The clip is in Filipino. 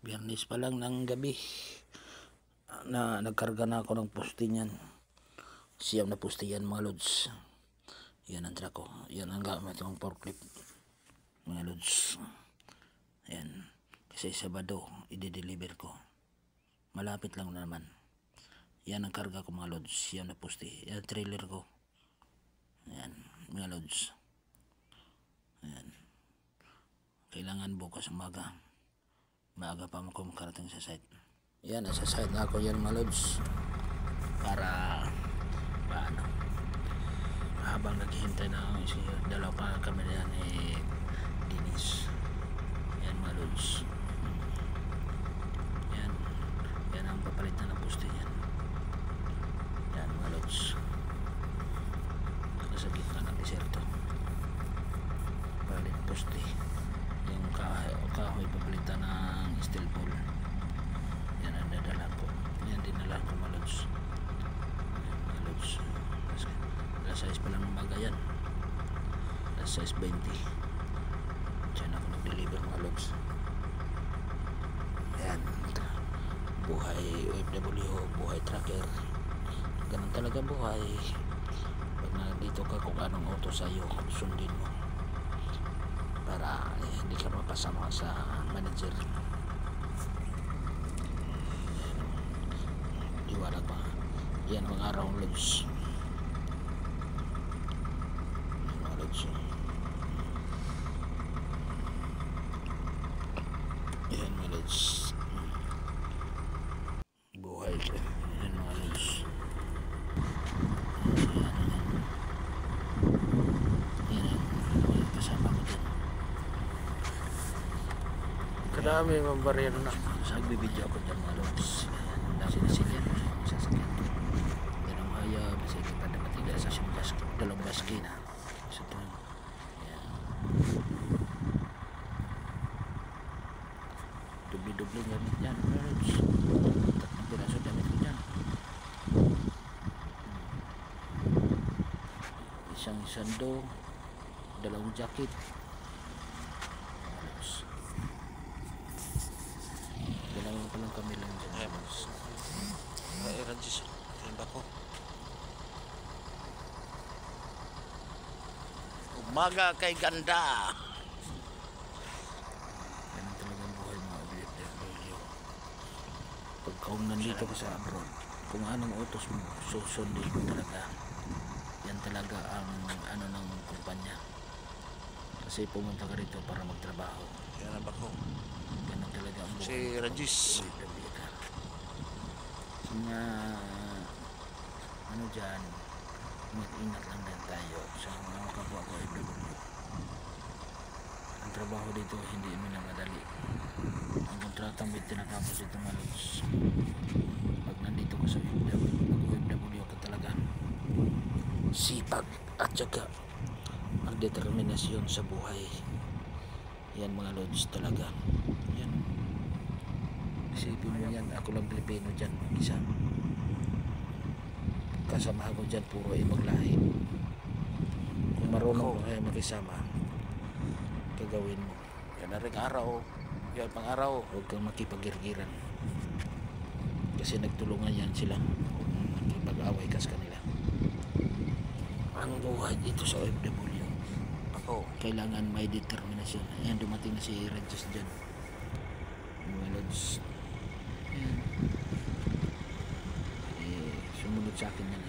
Biyernes pa lang ng gabi na nagkarga na ako ng poste niyan. Siyam na poste yan mga lods. Yan ang truck ko. Yan ang gamit ng forklift mga lods. Yan. Kasi Sabado i-deliver ko. Malapit lang naman. Yan ang karga ko mga lods. Siyam na poste. Yan ang trailer ko. Yan mga lods. Yan. Kailangan bukas umaga. Maaga pa ako makarating sa site. Yan, nasa site na ako yan mga lods. Para paano, habang naghihintay na dalaw pa kami na yan Dinis. Yan mga lods. Yan ang papalit na ng poste yan. Yan mga lods. Nasa gitna ng deserto. Papalit ng poste. Yung kahoy papalitan ng steel pole. Yan ang dadala ko. Yan dinala ko mga lods. Mga lods. Alas 6 pa lang umaga yan. Alas 6:20. Diyan ako nag-deliver mga lods. Yan. Buhay OFW, buhay trucker. Ganun talaga buhay. Pag nandito ka kung anong auto sa'yo, sundin mo. Para hindi ka mapasama sa manager. Liwanag pa. Yan mga araw lods. Yan mga lods. Yan mga lods. Buhay ko. Yan mga lods. Yan. Kasama ko dyan. Kadami mga baril na. Nagbibidyo ako dyan mga lods. Sinasilyan mo siya masasakyan. Yan ang hayab. Kasi kita na matiga sa dalawang baski na. So ito. Yan. Dubli-dubli gamit dyan mga lods. Tatlong piraso gamit ko dyan. Isang sando. Dalawang jacket. Dalawang pa lang kami lang dyan. Ay, Ranjis, timba ko. Umaga kay ganda. Yan ang talagang buhay mga OFW. Pag kung nandito ka sa abroad, kung anong utos mo, susundin mo talaga. Yan talaga ang ano ng kumpanya. Kasi pumunta ka rito para magtrabaho. Yan na ba ko? Ganun talaga ang buhay. Si Ranjis. Sa mga ano dyan, ingat-ingat lang din tayo sa mga kapwa ko OFW. Ang trabaho dito hindi minamadali. Ang kontratang may tinatapos dito mga lods. Pag nandito ka sa OFW ka talaga, sipag at saka ang determinasyon sa buhay. Yan mga lods talaga. Yan. Isipin mo yan, ako lang Pilipino dyan, mag-isa. Kasama ko dyan, puro ay maglahi. Kung marunong mo kayo makisama, gagawin mo. Yan na rin araw. Yan pang araw. Huwag kang makipagirgiran. Kasi nagtulungan yan sila. Nakipag-away ka sa kanila. Ang buhay dito sa OFW, Ako. kailangan may determinasyon. Ayan, dumating na si Regis dyan. Mga lods. Ayan. Sumunod sa akin yan